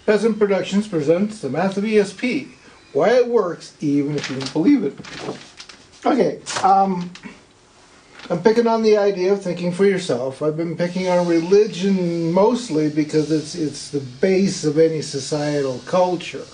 Peasant Productions presents the math of ESP. Why it works, even if you don't believe it. Okay, I'm picking on the idea of thinking for yourself. I've been picking on religion mostly because it's the base of any societal culture.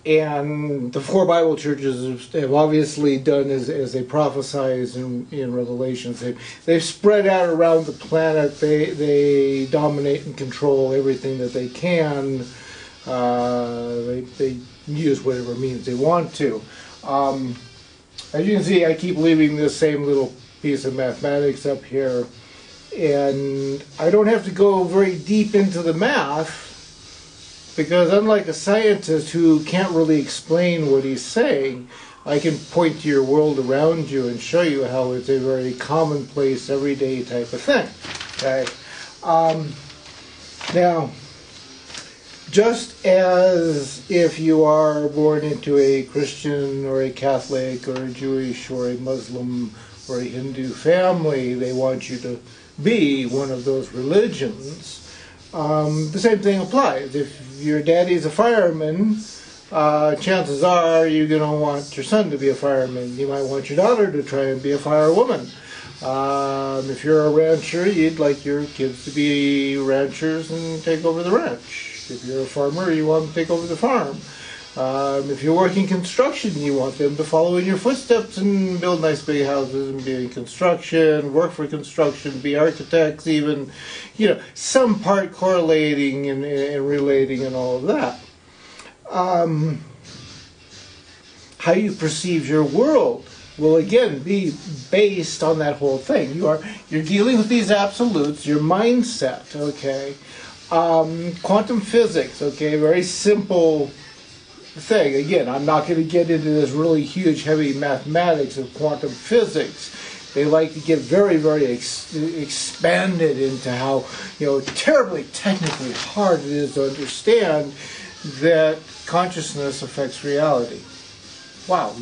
And the four Bible churches have obviously done as they prophesize in Revelations. They've spread out around the planet. They dominate and control everything that they can. They use whatever means they want to. As you can see, I keep leaving this same little piece of mathematics up here. And I don't have to go very deep into the math, because unlike a scientist who can't really explain what he's saying, I can point to your world around you and show you how it's a very commonplace, everyday type of thing. Okay. Now, just as if you are born into a Christian or a Catholic or a Jewish or a Muslim or a Hindu family, they want you to be one of those religions. The same thing applies. If your daddy's a fireman, chances are you're going to want your son to be a fireman. You might want your daughter to try and be a firewoman. If you're a rancher, you'd like your kids to be ranchers and take over the ranch. If you're a farmer, you want them to take over the farm. If you're working construction, you want them to follow in your footsteps and build nice big houses and be in construction, work for construction, be architects even, some part correlating and relating and all of that. How you perceive your world will again be based on that whole thing. You're dealing with these absolutes, your mindset, okay? Quantum physics, okay, very simple thing. Again, I'm not going to get into this really huge, heavy mathematics of quantum physics. They like to get very, very expanded into how, terribly technically hard it is to understand that consciousness affects reality. Wow,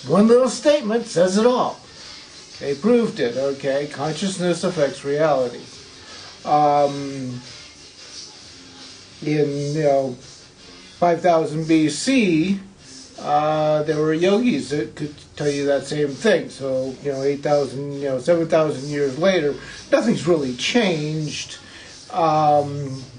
one little statement says it all. They proved it, okay? Consciousness affects reality. In 5000 BC, there were yogis that could tell you that same thing. So, 8,000, 7,000 years later, nothing's really changed.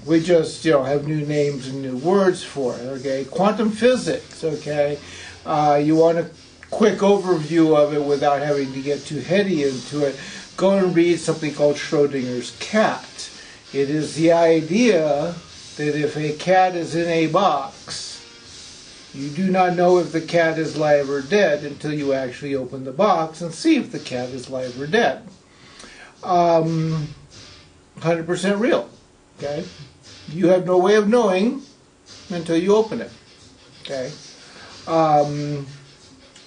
We just, have new names and new words for it, okay? Quantum physics, okay? You want a quick overview of it without having to get too heady into it. Go and read something called Schrodinger's cat. It is the idea that if a cat is in a box, you do not know if the cat is live or dead until you actually open the box and see if the cat is live or dead. 100% real, okay? You have no way of knowing until you open it, okay?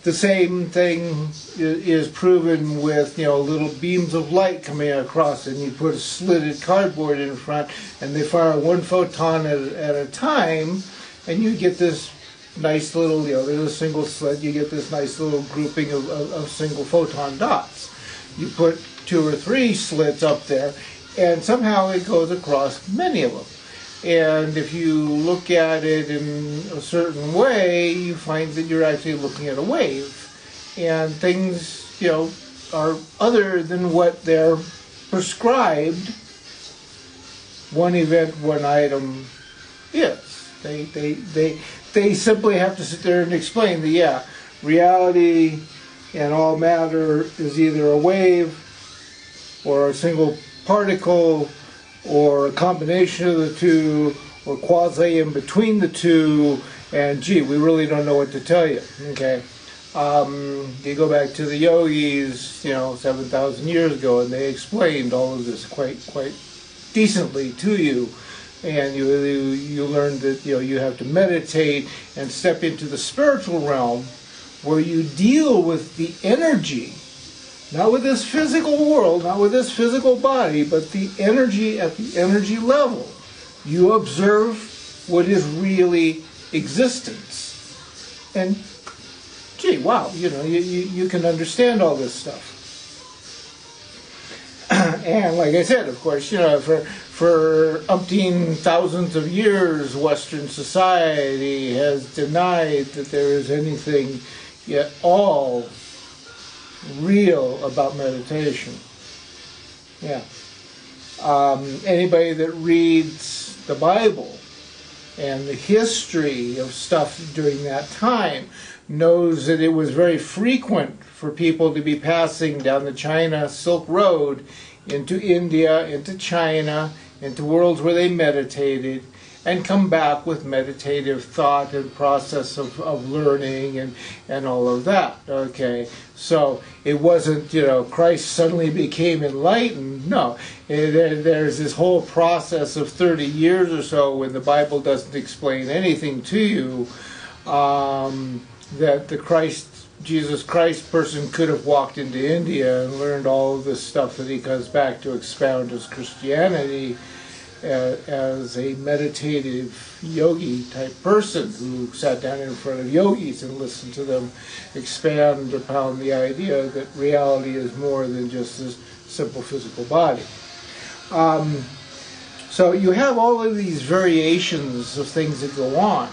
The same thing is proven with, little beams of light coming across, and you put a slitted cardboard in front, and they fire one photon at a time, and you get this nice little, there's a single slit, you get this nice little grouping of single photon dots. You put 2 or 3 slits up there, and somehow it goes across many of them. And if you look at it in a certain way, you find that you're actually looking at a wave. And things, are other than what they're prescribed one event, one item is. They simply have to sit there and explain that, reality and all matter is either a wave or a single particle or a combination of the two, or quasi in between the two, and gee, we really don't know what to tell you, okay? You go back to the yogis, 7,000 years ago, and they explained all of this quite decently to you, and you learned that, you have to meditate and step into the spiritual realm where you deal with the energy, not with this physical world, not with this physical body, but the energy at the energy level. You observe what is really existence. And, gee, wow, you can understand all this stuff. And like I said, of course, for umpteen thousands of years, Western society has denied that there is anything at all real about meditation. Yeah. Anybody that reads the Bible and the history of stuff during that time knows that it was very frequent for people to be passing down the China Silk Road into India, into China, into worlds where they meditated, and come back with meditative thought and process of learning and all of that. Okay, so it wasn't, Christ suddenly became enlightened. No, there's this whole process of 30 years or so when the Bible doesn't explain anything to you, that the Jesus Christ person could have walked into India and learned all of this stuff that he comes back to expound as Christianity, as a meditative yogi type person who sat down in front of yogis and listened to them expand upon the idea that reality is more than just this simple physical body. So you have all of these variations of things that go on.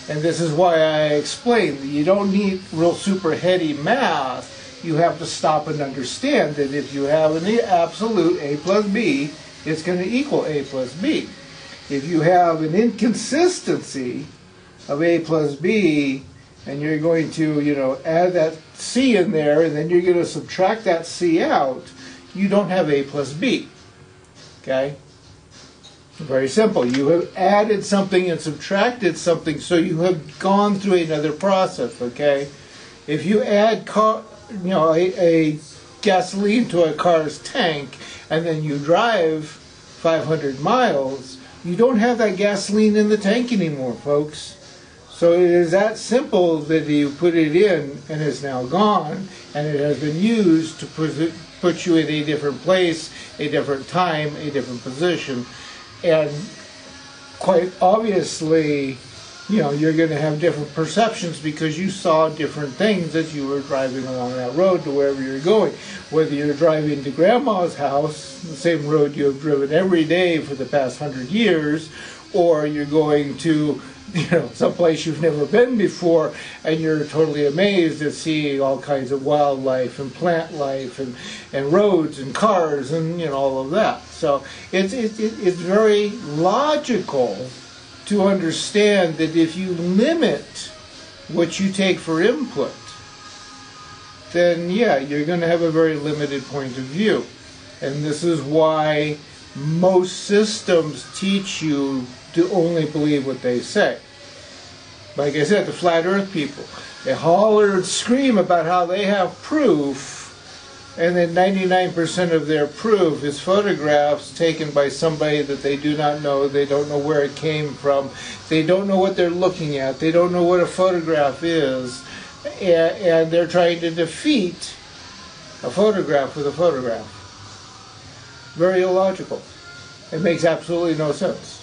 And this is why I explained that you don't need real super heady math. You have to stop and understand that if you have an absolute A plus B, it's going to equal A plus B. If you have an inconsistency of A plus B, and you're going to, add that C in there, and then you're going to subtract that C out, you don't have A plus B. Okay? Very simple. You have added something and subtracted something, so you have gone through another process. Okay? If you add a gasoline to a car's tank, and then you drive 500 miles, you don't have that gasoline in the tank anymore, folks. So it is that simple that you put it in and it's now gone, and it has been used to put you in a different place, a different time, a different position. And quite obviously, you're going to have different perceptions because you saw different things as you were driving along that road to wherever you're going. Whether you're driving to Grandma's house, the same road you have driven every day for the past 100 years, or you're going to, someplace you've never been before, and you're totally amazed at seeing all kinds of wildlife and plant life and roads and cars and all of that. So it's very logical to understand that if you limit what you take for input, then yeah, you're going to have a very limited point of view. And this is why most systems teach you to only believe what they say. Like I said, the flat earth people, they holler and scream about how they have proof, and then 99% of their proof is photographs taken by somebody that they do not know. They don't know where it came from. They don't know what they're looking at. They don't know what a photograph is. And they're trying to defeat a photograph with a photograph. Very illogical. It makes absolutely no sense.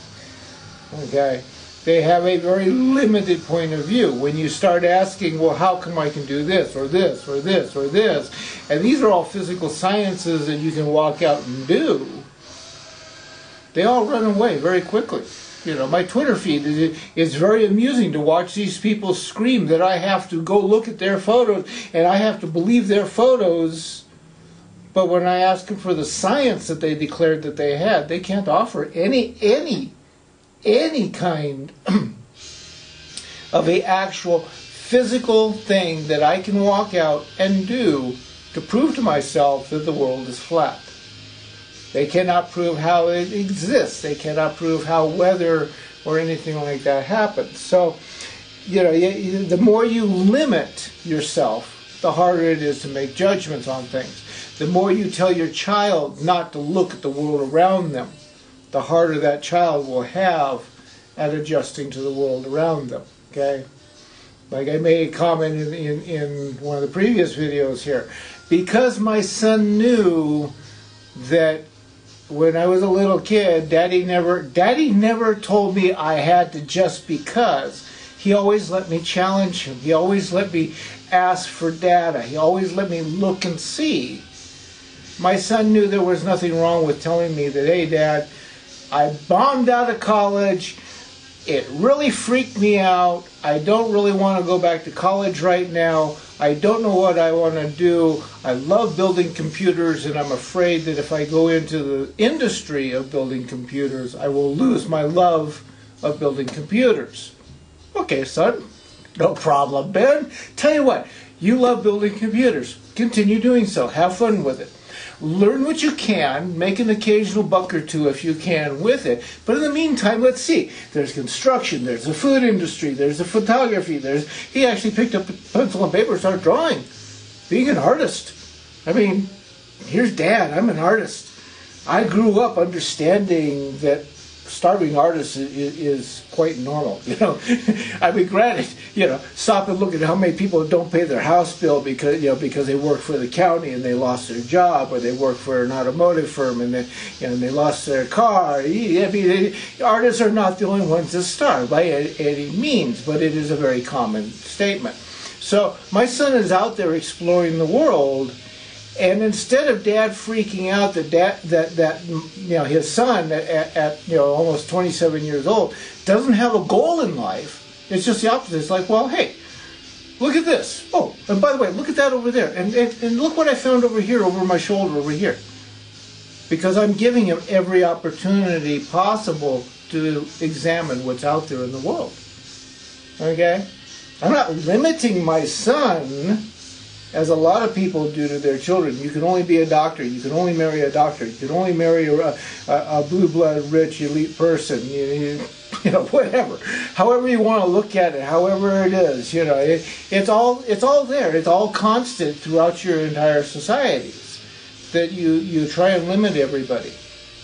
Okay? They have a very limited point of view. When you start asking, well, how come I can do this, or this, or this, or this, and these are all physical sciences that you can walk out and do, they all run away very quickly. My Twitter feed is very amusing to watch these people scream that I have to go look at their photos, and I have to believe their photos. But when I ask them for the science that they declared that they had, they can't offer any kind of a actual physical thing that I can walk out and do to prove to myself that the world is flat. They cannot prove how it exists. They cannot prove how weather or anything like that happens. So, the more you limit yourself, the harder it is to make judgments on things. The more you tell your child not to look at the world around them, the harder that child will have at adjusting to the world around them. Okay? Like I made a comment in one of the previous videos here. Because my son knew that when I was a little kid, Daddy never told me I had to just because. He always let me challenge him. He always let me ask for data. He always let me look and see. my son knew there was nothing wrong with telling me that, hey, Dad, I bombed out of college. It really freaked me out. I don't really want to go back to college right now. I don't know what I want to do. I love building computers, and I'm afraid that if I go into the industry of building computers, I will lose my love of building computers. Okay, son, no problem, Ben. Tell you what, you love building computers. Continue doing so. Have fun with it. Learn what you can, make an occasional buck or two if you can with it. But in the meantime, let's see. There's construction, there's the food industry, there's the photography, he actually picked up a pencil and paper and started drawing, being an artist. I mean, here's Dad, I'm an artist. I grew up understanding that starving artists is quite normal, you know. I mean, granted, you know, stop and look at how many people don't pay their house bill because, you know, because they work for the county and they lost their job, or they work for an automotive firm and they, you know, and they lost their car. I mean, artists are not the only ones that starve by any means, but it is a very common statement. So my son is out there exploring the world. And instead of Dad freaking out that you know, his son at you know, almost 27 years old doesn't have a goal in life, it's just the opposite. It's like, well, hey, look at this. Oh, and by the way, look at that over there. And look what I found over here, over my shoulder over here. Because I'm giving him every opportunity possible to examine what's out there in the world. Okay? I'm not limiting my son as a lot of people do to their children. You can only be a doctor. You can only marry a doctor. You can only marry a blue-blood, rich, elite person. You know, whatever. However you want to look at it, however it is, you know, it's all there. It's all constant throughout your entire societies. That you try and limit everybody,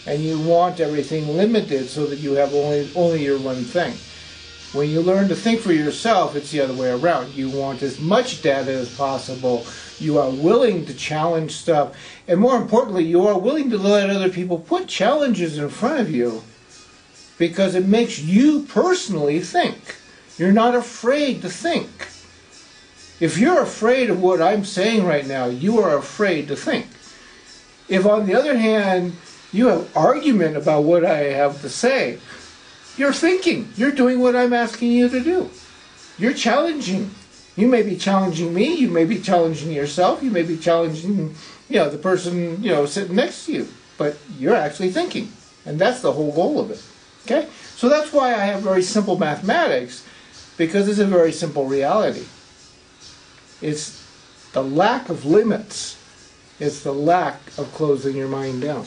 and you want everything limited so that you have only your one thing. When you learn to think for yourself, it's the other way around. You want as much data as possible. You are willing to challenge stuff. And more importantly, you are willing to let other people put challenges in front of you because it makes you personally think. You're not afraid to think. If you're afraid of what I'm saying right now, you are afraid to think. If, on the other hand, you have argument about what I have to say, you're thinking. You're doing what I'm asking you to do. You're challenging. You may be challenging me. You may be challenging yourself. You may be challenging, you know, the person, you know, sitting next to you. But you're actually thinking. And that's the whole goal of it. Okay? So that's why I have very simple mathematics, because it's a very simple reality. It's the lack of limits. It's the lack of closing your mind down.